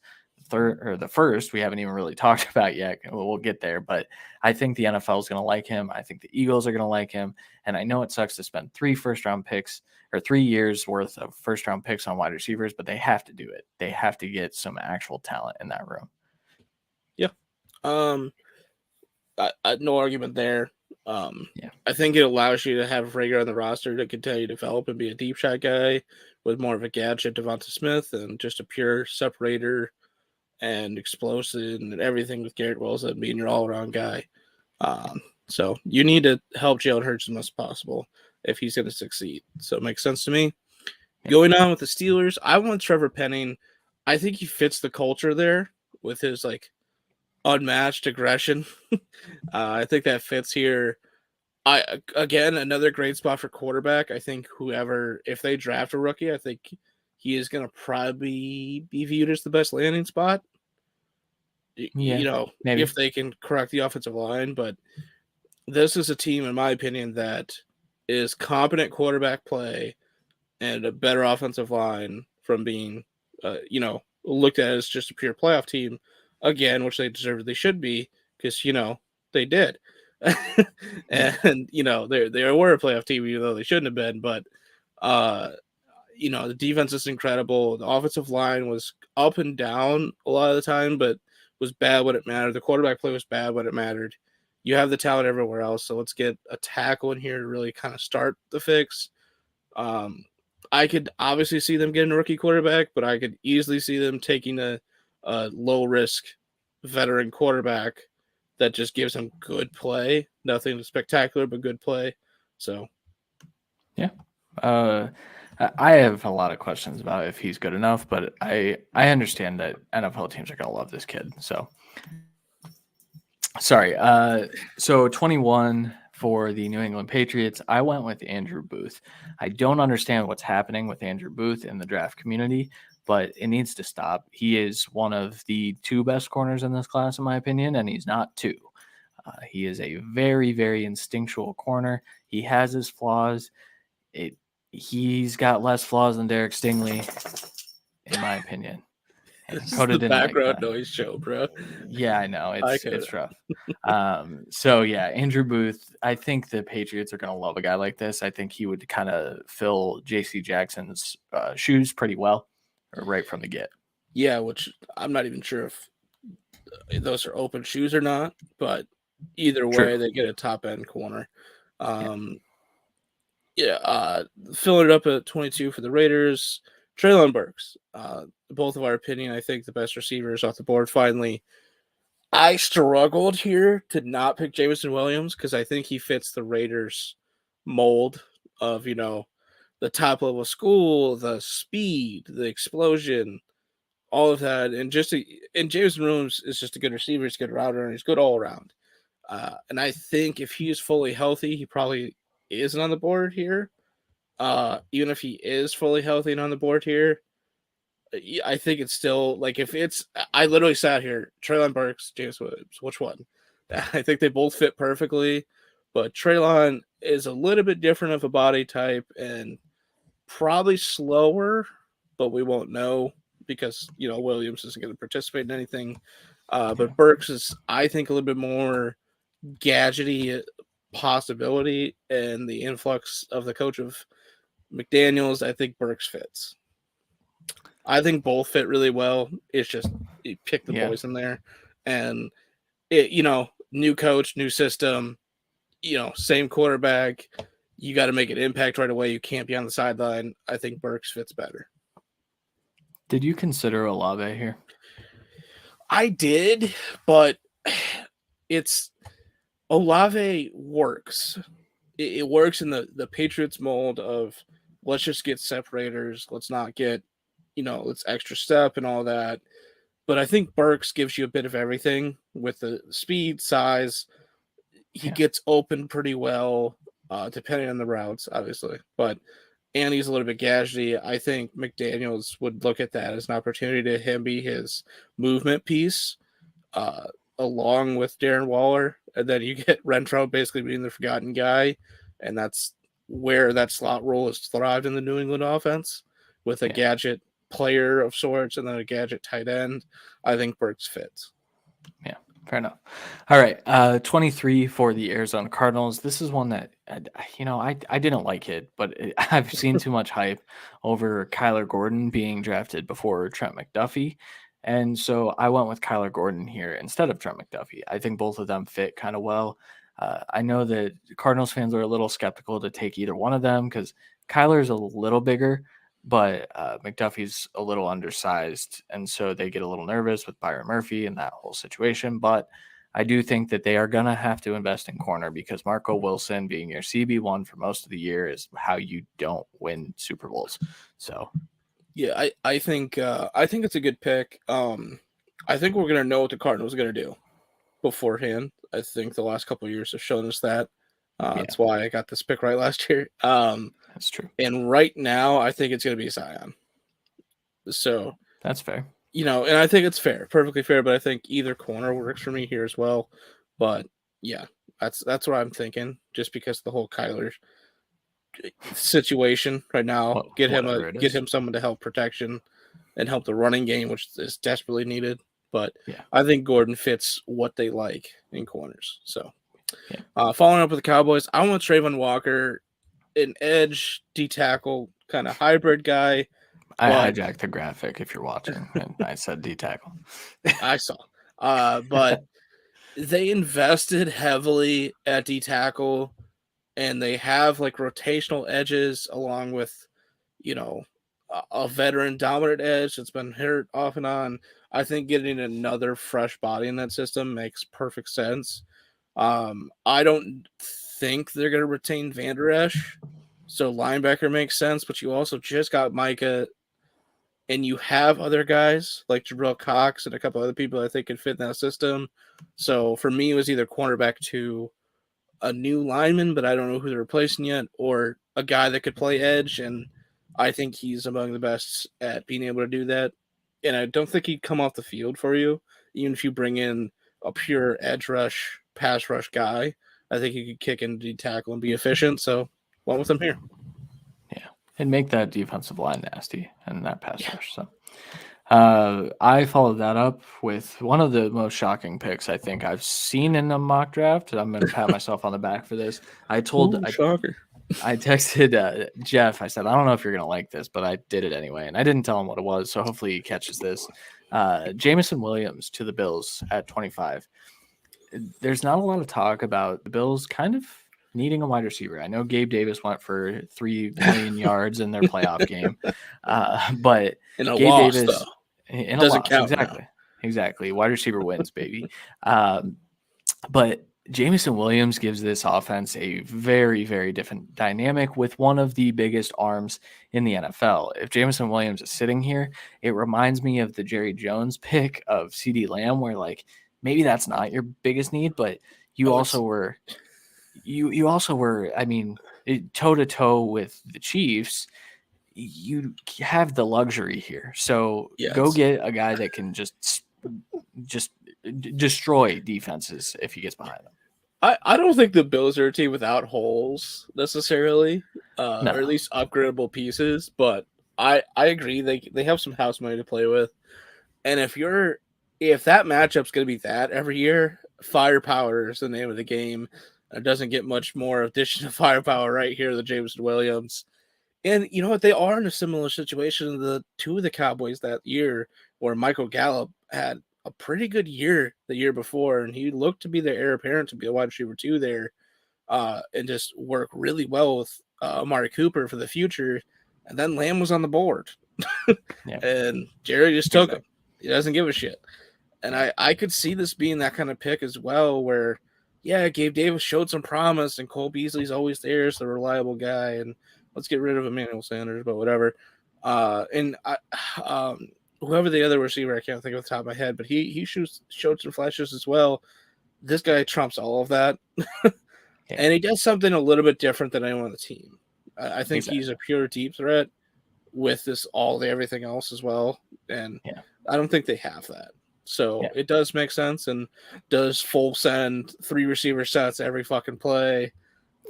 [SPEAKER 1] The first, we haven't even really talked about yet. We'll get there, but I think the NFL is going to like him. I think the Eagles are going to like him. And I know it sucks to spend 3 first-round picks or 3 years worth of first-round picks on wide receivers, but they have to do it. They have to get some actual talent in that room.
[SPEAKER 2] Yeah. No argument there. I think it allows you to have Reagor on the roster to continue to develop and be a deep shot guy with more of a gadget Devonta Smith and just a pure separator and explosive and everything with Garrett Wilson being your all-around guy. So you need to help Jalen Hurts as much as possible if he's going to succeed. So it makes sense to me. Going on with the Steelers, I want Trevor Penning. I think he fits the culture there with his unmatched aggression. I think that fits here. Another great spot for quarterback. I think if they draft a rookie, I think he is going to probably be viewed as the best landing spot. Maybe. If they can correct the offensive line. But this is a team, in my opinion, that is competent quarterback play and a better offensive line from being, looked at as just a pure playoff team again, which they deservedly should be because, they did. And, they were a playoff team, even though they shouldn't have been. But, the defense is incredible. The offensive line was up and down a lot of the time, but was bad when it mattered. The quarterback play was bad when it mattered. You have the talent everywhere else, so let's get a tackle in here to really kind of start the fix. I could obviously see them getting a rookie quarterback, but I could easily see them taking a low-risk veteran quarterback that just gives them good play. Nothing spectacular, but good play. So,
[SPEAKER 1] yeah. I have a lot of questions about if he's good enough, but I understand that NFL teams are going to love this kid. So, sorry. So 21 for the New England Patriots, I went with Andrew Booth. I don't understand what's happening with Andrew Booth in the draft community, but it needs to stop. He is one of the 2 best corners in this class, in my opinion, and he's not 2. He is a very, very instinctual corner. He has his flaws. He's got less flaws than Derek Stingley, in my opinion.
[SPEAKER 2] This is the background noise show, bro.
[SPEAKER 1] Yeah, I know. It's rough. So, yeah, Andrew Booth, I think the Patriots are going to love a guy like this. I think he would kind of fill J.C. Jackson's shoes pretty well. right from the get.
[SPEAKER 2] Yeah, which I'm not even sure if those are open shoes or not, but either way, they get a top end corner. Filling it up at 22 for the Raiders. Treylon Burks, both of our opinion, I think the best receivers off the board finally. I struggled here to not pick Jameson Williams because I think he fits the Raiders mold of, the top level school, the speed, the explosion, all of that. And Jameson Williams is just a good receiver. He's a good router, and he's good all around. And I think if he is fully healthy, he probably isn't on the board here. Even if he is fully healthy and on the board here, I think it's still like I literally sat here, Treylon Burks, James Williams, which one? I think they both fit perfectly, but Treylon is a little bit different of a body type and probably slower, but we won't know because, Williams isn't going to participate in anything. But Burks is, I think, a little bit more gadgety possibility, and the influx of the coach of McDaniels, I think Burks fits. I think both fit really well. It's just you pick the boys in there, and new coach, new system, same quarterback. You got to make an impact right away. You can't be on the sideline. I think Burks fits better.
[SPEAKER 1] Did you consider Olave here?
[SPEAKER 2] I did, but Olave works. It works in the Patriots mold of let's just get separators. Let's not get it's extra step and all that. But I think Burks gives you a bit of everything with the speed, size. He gets open pretty well, depending on the routes, obviously. And he's a little bit gadgety. I think McDaniels would look at that as an opportunity to him be his movement piece, along with Darren Waller. And then you get Renfro basically being the forgotten guy. And that's where that slot role has thrived in the New England offense with a gadget player of sorts and then a gadget tight end. I think Burks fits.
[SPEAKER 1] Yeah, fair enough. All right, 23 for the Arizona Cardinals. This is one that I didn't like it, but I've seen too much hype over Kyler Gordon being drafted before Trent McDuffie, and so I went with Kyler Gordon here instead of Trent McDuffie. I think both of them fit kind of well. I know that Cardinals fans are a little skeptical to take either one of them because Kyler's a little bigger, but McDuffie's a little undersized, and so they get a little nervous with Byron Murphy and that whole situation. But I do think that they are going to have to invest in corner because Marco Wilson being your CB1 for most of the year is how you don't win Super Bowls. So,
[SPEAKER 2] yeah, I think it's a good pick. I think we're going to know what the Cardinals are going to do beforehand. I think the last couple of years have shown us that. That's why I got this pick right last year.
[SPEAKER 1] That's true.
[SPEAKER 2] And right now, I think it's going to be Zion. So
[SPEAKER 1] that's fair.
[SPEAKER 2] And I think it's fair, perfectly fair. But I think either corner works for me here as well. But yeah, that's what I'm thinking. Just because the whole Kyler situation right now, get him someone to help protection and help the running game, which is desperately needed. But I think Gordon fits what they like in corners. So. Following up with the Cowboys, I want Trayvon Walker, an edge D-tackle kind of hybrid guy.
[SPEAKER 1] I hijacked the graphic if you're watching, and I said D-tackle.
[SPEAKER 2] I saw. But they invested heavily at D-tackle, and they have like rotational edges along with, a veteran dominant edge that's been hurt off and on. I think getting another fresh body in that system makes perfect sense. I don't think they're going to retain Van Der Esch, so linebacker makes sense, but you also just got Micah, and you have other guys like Jabril Cox and a couple other people I think could fit in that system. So for me, it was either cornerback to a new lineman, but I don't know who they're replacing yet, or a guy that could play edge, and I think he's among the best at being able to do that. And I don't think he'd come off the field for you, even if you bring in a pure edge rush, pass rush guy. I think he could kick into D-tackle and be efficient. So went with him here.
[SPEAKER 1] Yeah, and make that defensive line nasty and that pass rush. So I followed that up with one of the most shocking picks I think I've seen in a mock draft. I'm going to pat myself on the back for this.
[SPEAKER 2] Shocker.
[SPEAKER 1] I texted Jeff. I said, I don't know if you're going to like this, but I did it anyway. And I didn't tell him what it was. So hopefully he catches this. Jameson Williams to the Bills at 25. There's not a lot of talk about the Bills kind of needing a wide receiver. I know Gabe Davis went for 3 million yards in their playoff game. But
[SPEAKER 2] in a
[SPEAKER 1] Gabe
[SPEAKER 2] loss,
[SPEAKER 1] Davis,
[SPEAKER 2] though.
[SPEAKER 1] In
[SPEAKER 2] Doesn't
[SPEAKER 1] a loss.
[SPEAKER 2] count
[SPEAKER 1] Exactly.
[SPEAKER 2] now.
[SPEAKER 1] Exactly. Wide receiver wins, baby. But Jameson Williams gives this offense a very, very different dynamic with one of the biggest arms in the NFL. If Jameson Williams is sitting here, it reminds me of the Jerry Jones pick of CeeDee Lamb, where like maybe that's not your biggest need, but you also were, I mean, toe to toe with the Chiefs. You have the luxury here, so go get a guy that can just destroy defenses if he gets behind them.
[SPEAKER 2] I don't think the Bills are a team without holes necessarily,
[SPEAKER 1] No.
[SPEAKER 2] or at least upgradable pieces. But I agree they have some house money to play with, and if that matchup's going to be that every year, firepower is the name of the game. It doesn't get much more addition to firepower right here than Jameson Williams. And you know what? They are in a similar situation to the two of the Cowboys that year, where Michael Gallup had a pretty good year the year before, and he looked to be their heir apparent to be a wide receiver too there, and just work really well with Amari Cooper for the future. And then Lamb was on the board, and Jerry just took him. He doesn't give a shit. And I could see this being that kind of pick as well, where Gabe Davis showed some promise, and Cole Beasley's always there, so a reliable guy, and let's get rid of Emmanuel Sanders, but whatever. Whoever the other receiver, I can't think of the top of my head, but he showed some flashes as well. This guy trumps all of that. And he does something a little bit different than anyone on the team. I think he's a pure deep threat with everything else as well. And I don't think they have that. So it does make sense, and does full send 3 receiver sets every fucking play.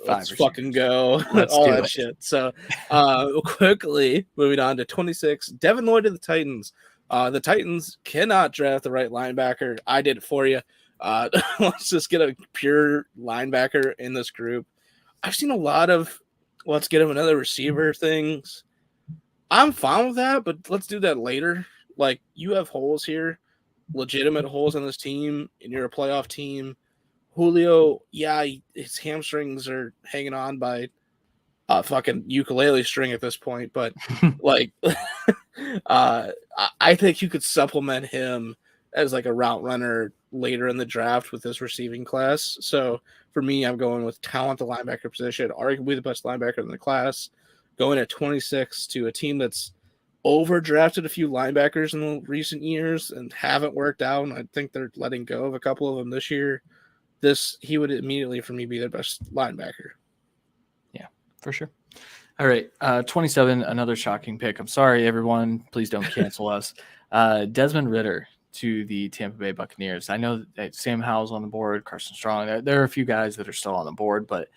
[SPEAKER 2] Let's fucking go. All that shit. So quickly moving on to 26, Devin Lloyd to the Titans. The Titans cannot draft the right linebacker. I did it for you. Let's just get a pure linebacker in this group. I've seen a lot of let's get him another receiver things. I'm fine with that, but let's do that later. Like, you have holes here, legitimate holes on this team, and you're a playoff team. Julio, his hamstrings are hanging on by a fucking ukulele string at this point, but like, I think you could supplement him as like a route runner later in the draft with this receiving class. So for me, I'm going with talent, the linebacker position, arguably the best linebacker in the class, going at 26 to a team that's overdrafted a few linebackers in the recent years and haven't worked out. I think they're letting go of a couple of them this year. He would immediately, for me, be their best linebacker.
[SPEAKER 1] Yeah, for sure. All right, 27, another shocking pick. I'm sorry, everyone. Please don't cancel us. Desmond Ritter to the Tampa Bay Buccaneers. I know that Sam Howell's on the board, Carson Strong. There are a few guys that are still on the board, but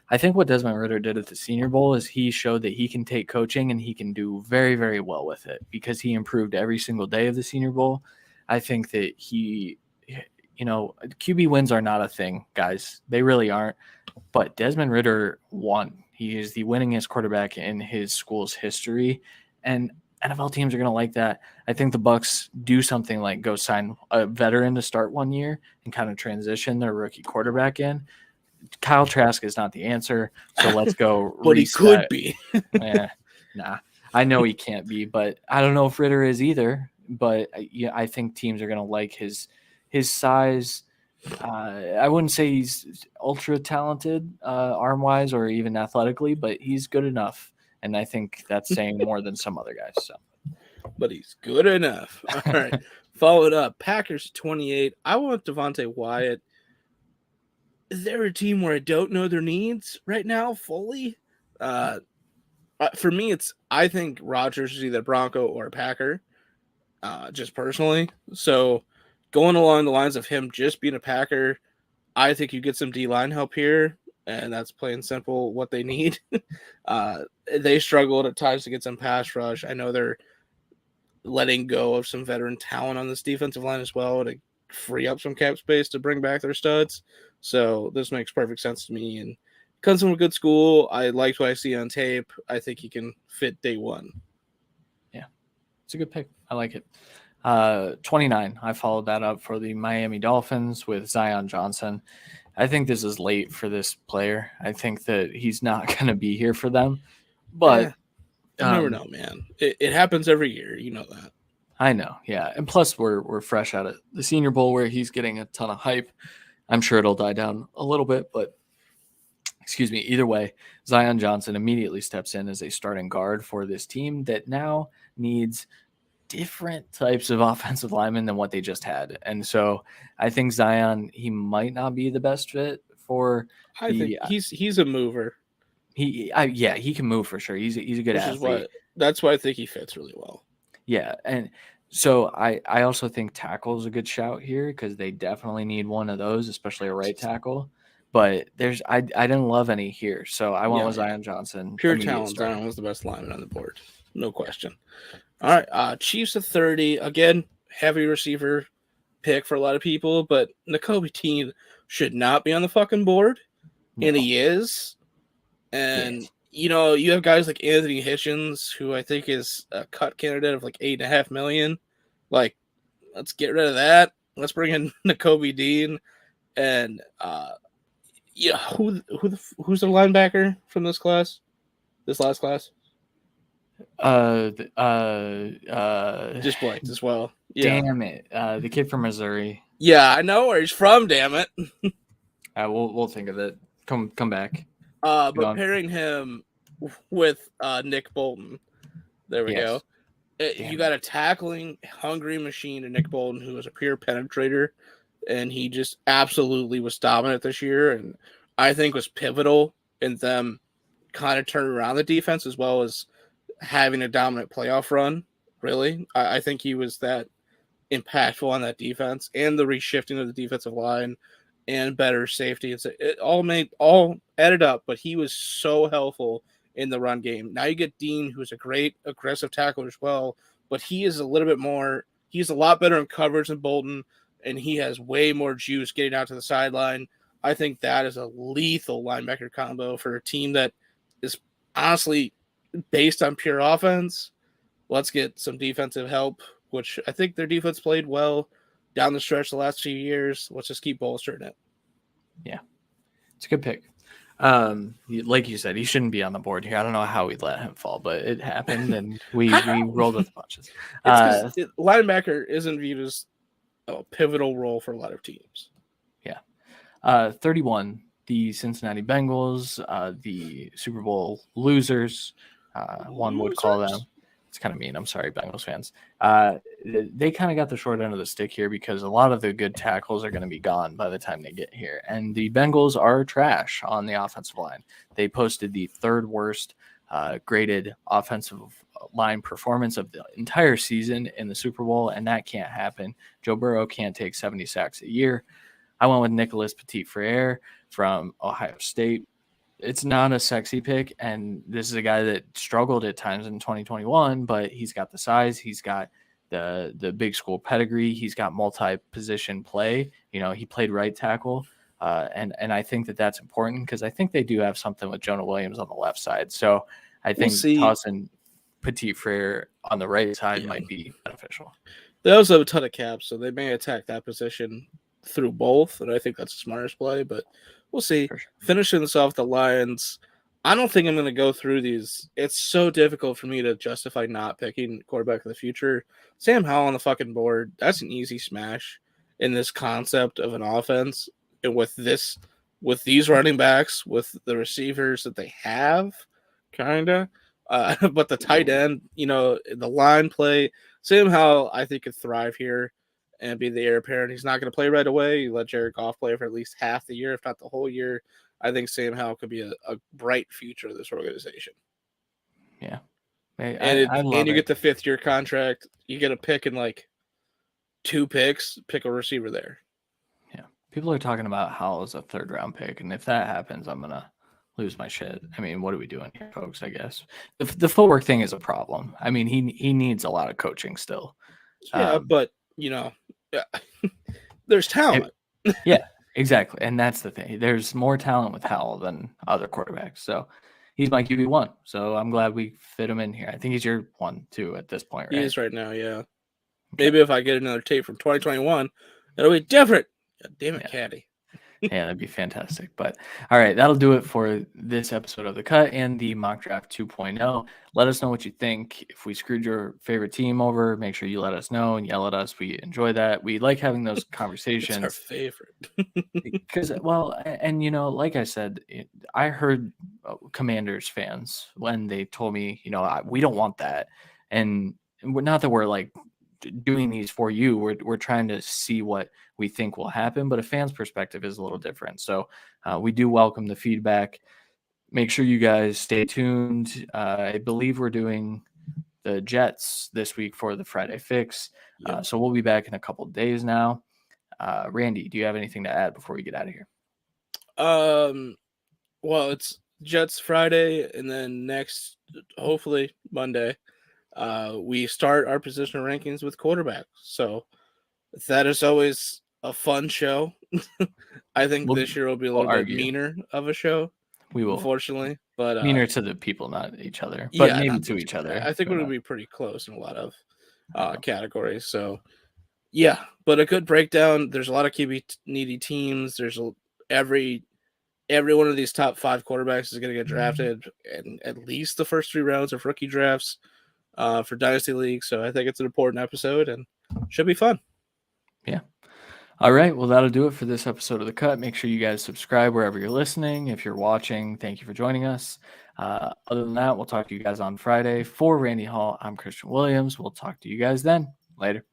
[SPEAKER 1] I think what Desmond Ritter did at the Senior Bowl is he showed that he can take coaching and he can do very, very well with it because he improved every single day of the Senior Bowl. I think that QB wins are not a thing, guys. They really aren't. But Desmond Ritter won. He is the winningest quarterback in his school's history, and NFL teams are going to like that. I think the Bucs do something like go sign a veteran to start one year and kind of transition their rookie quarterback in. Kyle Trask is not the answer, so let's go.
[SPEAKER 2] But he could be.
[SPEAKER 1] Nah, I know he can't be, but I don't know if Ritter is either. But I think teams are going to like his size. I wouldn't say he's ultra talented arm-wise or even athletically, but he's good enough. And I think that's saying more than some other guys. So,
[SPEAKER 2] but he's good enough. All right. Followed up. Packers 28. I want Devonta Wyatt. Is there a team where I don't know their needs right now fully? For me, I think Rodgers is either Bronco or Packer, just personally. So going along the lines of him just being a Packer, I think you get some D-line help here, and that's plain simple what they need. They struggled at times to get some pass rush. I know they're letting go of some veteran talent on this defensive line as well to free up some cap space to bring back their studs. So this makes perfect sense to me. And Comes from a good school. I liked what I see on tape. I think he can fit day one.
[SPEAKER 1] Yeah, it's a good pick. I like it. 29. I followed that up for the Miami Dolphins with Zion Johnson. I think this is late for this player. I think that he's not going to be here for them. But
[SPEAKER 2] you never know, man. It happens every year. You know that.
[SPEAKER 1] I know, yeah. And plus, we're fresh out of the Senior Bowl where he's getting a ton of hype. I'm sure it'll die down a little bit, but excuse me. Either way, Zion Johnson immediately steps in as a starting guard for this team that now needs different types of offensive linemen than what they just had. And so I think Zion, he might not be the best fit for
[SPEAKER 2] I think he's a mover.
[SPEAKER 1] He can move for sure. He's a good athlete.
[SPEAKER 2] That's why I think he fits really well.
[SPEAKER 1] Yeah, and so I also think tackle is a good shout here because they definitely need one of those, especially a right tackle. But I didn't love any here, so I went with Zion Johnson.
[SPEAKER 2] Pure talent. Zion was the best lineman on the board, no question. All right, Chiefs at 30. Again, heavy receiver pick for a lot of people, but Nakobe Dean should not be on the fucking board, and he is. And you have guys like Anthony Hitchens, who I think is a cut candidate of like $8.5 million. Like, let's get rid of that. Let's bring in Nakobe Dean, and who's the linebacker from this class? This last class? Just blanked as well.
[SPEAKER 1] Yeah. Damn it. The kid from Missouri.
[SPEAKER 2] Yeah, I know where he's from, damn it.
[SPEAKER 1] We'll think of it. Come back.
[SPEAKER 2] But pairing him with Nick Bolton. There we go. You got a tackling hungry machine in Nick Bolton, who is a pure penetrator, and he just absolutely was dominant this year, and I think was pivotal in them kind of turning around the defense as well as having a dominant playoff run. Really, I think he was that impactful on that defense and the reshifting of the defensive line and better safety. It all added up, but he was so helpful in the run game. Now you get Dean, who's a great aggressive tackler as well, but he's a lot better in coverage than Bolton, and he has way more juice getting out to the sideline. I think that is a lethal linebacker combo for a team that is honestly based on pure offense. Let's get some defensive help, which I think their defense played well down the stretch the last few years. Let's just keep bolstering it.
[SPEAKER 1] Yeah, it's a good pick. Like you said, he shouldn't be on the board here. I don't know how we let him fall, but it happened, and we rolled with the punches.
[SPEAKER 2] Linebacker isn't viewed as a pivotal role for a lot of teams.
[SPEAKER 1] Yeah. 31, the Cincinnati Bengals, the Super Bowl losers, one would call them. It's kind of mean. I'm sorry, Bengals fans. They kind of got the short end of the stick here because a lot of the good tackles are going to be gone by the time they get here. And the Bengals are trash on the offensive line. They posted the third worst graded offensive line performance of the entire season in the Super Bowl, and that can't happen. Joe Burrow can't take 70 sacks a year. I went with Nicholas Petit-Frere from Ohio State. It's not a sexy pick, and this is a guy that struggled at times in 2021, but he's got the size, he's got the big school pedigree, he's got multi-position play. He played right tackle, and I think that's important because I think they do have something with Jonah Williams on the left side. So I think tossing Petit-Frere on the right side might be beneficial.
[SPEAKER 2] They also have a ton of caps, so they may attack that position through both, and I think that's the smartest play, but we'll see. Sure. Finishing this off, the Lions. I don't think I'm going to go through these. It's so difficult for me to justify not picking quarterback of the future. Sam Howell on the fucking board. That's an easy smash in this concept of an offense. And with these running backs, with the receivers that they have, kind of. But the tight end, the line play, Sam Howell, I think, could thrive here and be the heir apparent. He's not going to play right away. You let Jared Goff play for at least half the year, if not the whole year. I think Sam Howell could be a bright future of this organization.
[SPEAKER 1] Yeah.
[SPEAKER 2] And you get the 5th-year contract. You get a pick in like 2 picks, pick a receiver there.
[SPEAKER 1] Yeah. People are talking about Howell as a 3rd-round pick, and if that happens, I'm going to lose my shit. I mean, what are we doing here, folks, I guess? The footwork thing is a problem. I mean, he needs a lot of coaching still.
[SPEAKER 2] Yeah, but there's talent.
[SPEAKER 1] Yeah. Exactly. And that's the thing. There's more talent with Howell than other quarterbacks. So he's my QB1. So I'm glad we fit him in here. I think he's your 1-2 at this point, right?
[SPEAKER 2] He is right now, yeah. Maybe if I get another tape from 2021, it'll be different. God damn it, Caddy.
[SPEAKER 1] Yeah, that'd be fantastic. But all right, that'll do it for this episode of The Cut and the Mock Draft 2.0. Let us know what you think. If we screwed your favorite team over, make sure you let us know and yell at us. We enjoy that. We like having those conversations.
[SPEAKER 2] It's our favorite.
[SPEAKER 1] Because, well, and like I said, I heard Commanders fans when they told me, we don't want that. And not that we're like doing these for you. We're trying to see what we think will happen, but a fan's perspective is a little different. So we do welcome the feedback. Make sure you guys stay tuned. I believe we're doing the Jets this week for the Friday Fix.
[SPEAKER 2] Yep.
[SPEAKER 1] So we'll be back in a couple of days now. Randy, do you have anything to add before we get out of here?
[SPEAKER 2] Well, it's Jets Friday, and then next, hopefully Monday, we start our position rankings with quarterbacks. So that is always a fun show. I think this year will be a little bit meaner of a show.
[SPEAKER 1] We will,
[SPEAKER 2] unfortunately, but
[SPEAKER 1] meaner to the people, not each other, but maybe to each other.
[SPEAKER 2] I think we're gonna be pretty close in a lot of categories. So yeah, but a good breakdown. There's a lot of QB needy teams. There's every one of these top 5 quarterbacks is going to get drafted, and at least the first 3 rounds of rookie drafts for Dynasty League. So I think it's an important episode and should be fun.
[SPEAKER 1] Yeah. All right. Well, that'll do it for this episode of The Cut. Make sure you guys subscribe wherever you're listening. If you're watching, thank you for joining us. Other than that, we'll talk to you guys on Friday. For Randy Hall, I'm Christian Williams. We'll talk to you guys then. Later.